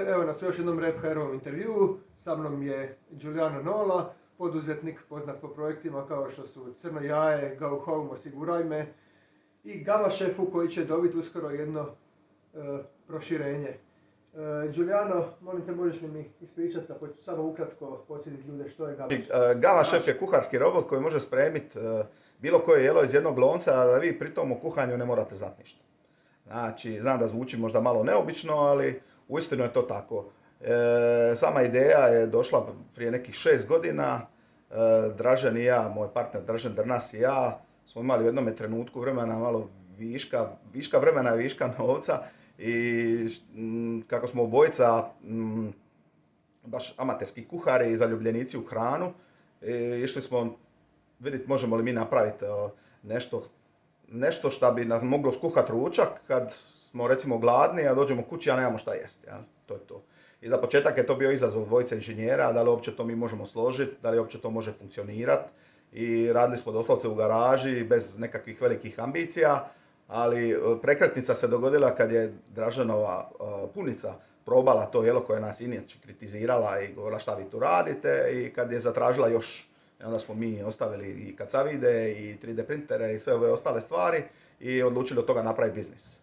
Evo nas u još jednom Rap Hero intervjuu. Sa mnom je Giuliano Nola, poduzetnik poznat po projektima kao što su Crno jaje, Go Home, Osiguraj me i Gama šefu koji će dobiti uskoro jedno proširenje. Giuliano, molim te, možeš li mi ispričati, samo ukratko podsjetiti ljude što je Gama šef? Gama šef je kuharski robot koji može spremiti bilo koje jelo iz jednog lonca, a da vi pritom u kuhanju ne morate znati ništa. Znači, znam da zvuči možda malo neobično, ali uistinu je to tako. Sama ideja je došla prije nekih 6 godina. Dražen i ja, moj partner Dražen Drnas i ja, smo imali u jednom trenutku vremena malo viška vremena i viška novca. I kako smo obojica baš amaterski kuhari i zaljubljenici u hranu, išli smo vidjeti možemo li mi napraviti nešto što bi nam moglo skuhati ručak kad smo recimo gladni, a dođemo kući, a nemamo šta jesti. Ja? To je to. I za početak je to bio izazov dvojice inženjera, da li uopće to mi možemo složiti, da li uopće to može funkcionirati. I radili smo doslovce u garaži, bez nekakvih velikih ambicija, ali prekretnica se dogodila kad je Draženova punica probala to jelo koje nas inače kritizirala i govorila šta vi tu radite, i kad je zatražila još. I onda smo mi ostavili i kacavide i 3D printere i sve ove ostale stvari i odlučili od toga napraviti biznis.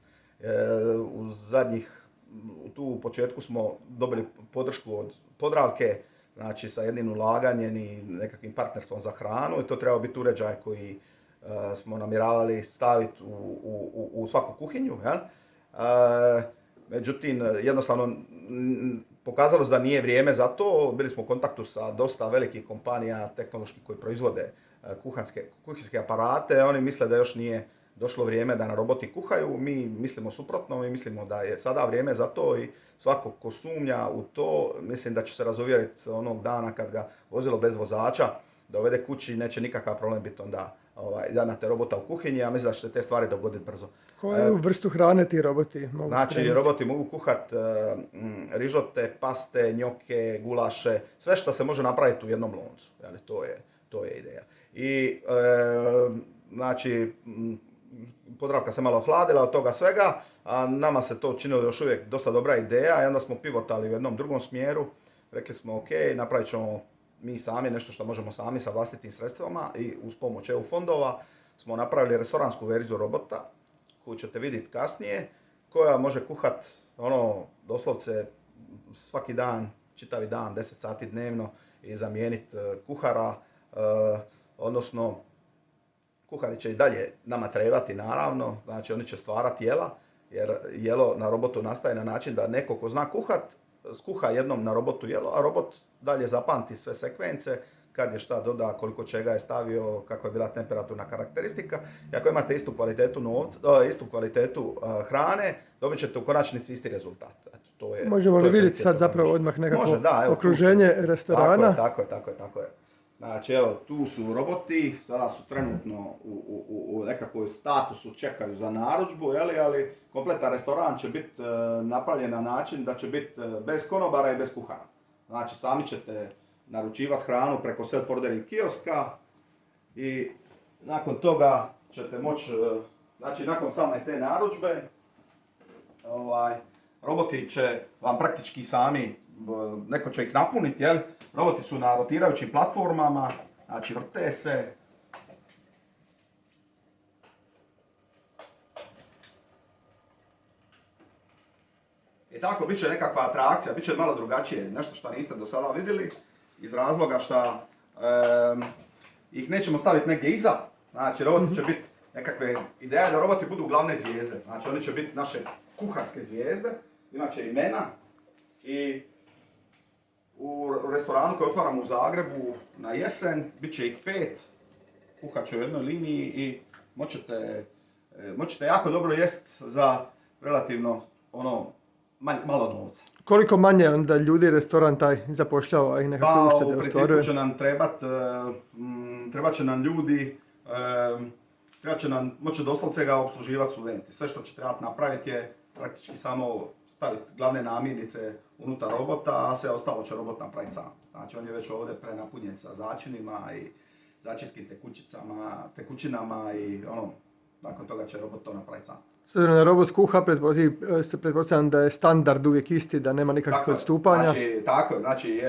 U početku smo dobili podršku od Podravke, znači sa jednim ulaganjem i nekakvim partnerstvom za hranu, i to treba biti uređaj koji smo namjeravali staviti u svaku kuhinju. Jel? Međutim, jednostavno pokazalo se da nije vrijeme za to. Bili smo u kontaktu sa dosta velikih kompanija tehnoloških koji proizvode kuhinjske aparate. Oni misle da još nije došlo vrijeme da na roboti kuhaju. Mi mislimo suprotno, mi mislimo da je sada vrijeme za to, i svako ko sumnja u to, mislim da će se razuvjeriti onog dana kad ga vozilo bez vozača dovede kući, neće nikakav problem biti onda da imate robota u kuhinji, a mislim da će se te stvari dogoditi brzo. Koju vrstu hrane ti roboti mogu Znači, spremiti? roboti mogu kuhati rižote, paste, njoke, gulaše, sve što se može napraviti u jednom loncu. Jeli, to je ideja. I znači, Podravka se malo ohladila od toga svega, a nama se to činilo još uvijek dosta dobra ideja, i onda smo pivotali u jednom drugom smjeru. Rekli smo, ok, napravit ćemo mi sami nešto što možemo sami sa vlastitim sredstvima, i uz pomoć EU fondova smo napravili restoransku verziju robota koju ćete vidjeti kasnije, koja može kuhat doslovce svaki dan, čitavi dan, 10 sati dnevno, i zamijeniti kuhara, odnosno kuhari će i dalje nama trebati, naravno, znači oni će stvarati jela, jer jelo na robotu nastaje na način da neko ko zna kuhat, skuha jednom na robotu jelo, a robot dalje zapamti sve sekvence, kad je šta doda, koliko čega je stavio, kako je bila temperaturna karakteristika. I ako imate istu kvalitetu hrane, dobit ćete u konačnici isti rezultat. Možemo li vidjeti sad zapravo odmah nekako okruženje restorana? Tako je. Znači, evo, tu su roboti, sada su trenutno u nekakvoj statusu, čekaju za narudžbu, ali kompletan restoran će biti napravljen na način da će biti bez konobara i bez kuhara. Znači, sami ćete naručivati hranu preko self-ordering kioska, i nakon toga ćete moći, znači nakon same te narudžbe, roboti će vam praktički sami, neko će ih napuniti, jel? Roboti su na rotirajućim platformama, znači vrte se. I tako, bit će nekakva atrakcija, bit će malo drugačije, nešto što niste do sada vidjeli, iz razloga što ih nećemo staviti negdje iza. Znači, roboti će biti nekakve ideje da roboti budu glavne zvijezde. Znači, oni će biti naše kuharske zvijezde, imat će imena, i u restoranu koji otvaramo u Zagrebu na jesen, bit će ih 5, kuhat će u jednoj liniji i moćete jako dobro jest za relativno malo novca. Koliko manje onda ljudi restoran taj zapošljava i nekako uštede ostvaruje? U principu će nam trebat će nam ljudi, moće doslovce ga obsluživati studenti. Sve što će trebati napraviti je praktički samo staviti glavne namirnice unutar robota, a sve ostalo će robot napraviti sam. Znači, on je već ovdje prenapunjen sa začinima i začinskim tekućinama i nakon toga će robot to napraviti sam. S obzirom na robot kuha, pretpostavljam da je standard uvijek isti, da nema nikakvih odstupanja. Znači,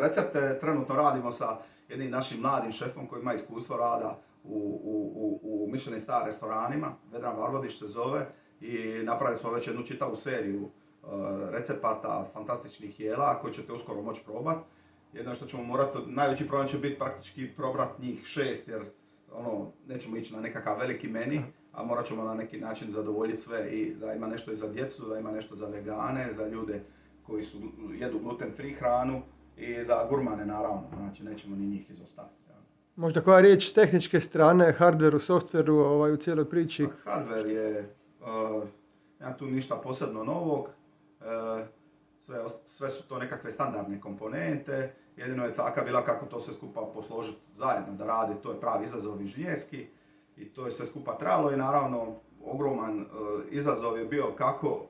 recepte trenutno radimo sa jednim našim mladim šefom koji ima iskustvo rada u Michelin star restoranima, Vedran Varvodić se zove, i napravili smo već jednu čitavu seriju recepata, fantastičnih jela koje ćete uskoro moći probati. Jedno što ćemo morati, najveći problem će biti praktički probrat njih 6, jer nećemo ići na nekakav veliki meni, a morat ćemo na neki način zadovoljiti sve, i da ima nešto i za djecu, da ima nešto za vegane, za ljude koji jedu gluten free hranu i za gurmane naravno, znači nećemo ni njih izostaviti. Možda koja riječ s tehničke strane, hardveru, softveru u cijeloj priči? Hardware je, nema tu ništa posebno novog, sve su to nekakve standardne komponente, jedino je caka bila kako to sve skupa posložiti zajedno da radi, to je pravi izazov inženjerski i to je sve skupa trajalo i naravno ogroman izazov je bio kako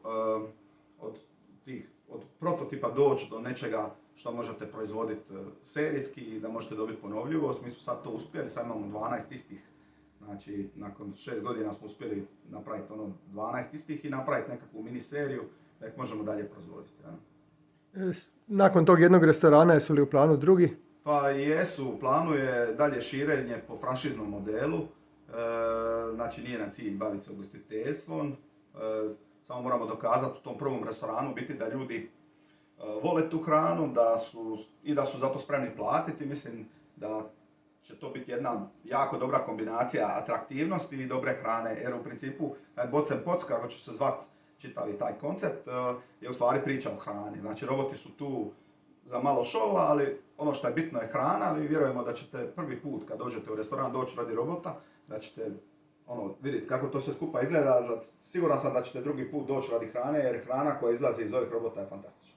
od prototipa doći do nečega što možete proizvoditi serijski i da možete dobiti ponovljivost. Mi smo sad to uspjeli, sad imamo 12 istih. Znači, nakon 6 godina smo uspjeli napraviti 12 istih i napraviti nekakvu mini seriju da ih možemo dalje proizvoditi. Ja. Nakon tog jednog restorana, jesu li u planu drugi? Pa jesu, u planu je dalje širenje po franšiznom modelu. Znači, nije na cilj baviti se ugostiteljstvom. Samo moramo dokazati u tom prvom restoranu biti da ljudi vole tu hranu da su zato spremni platiti. Mislim da će to biti jedna jako dobra kombinacija atraktivnosti i dobre hrane, jer u principu Boc & Poc, kako će se zvati čitavi taj koncept, je u stvari priča o hrani. Znači, roboti su tu za malo šova, ali ono što je bitno je hrana. Mi vjerujemo da ćete prvi put kad dođete u restoran doći radi robota, da ćete vidjeti kako to sve skupa izgleda. Siguran sam da ćete drugi put doći radi hrane, jer hrana koja izlazi iz ovih robota je fantastična.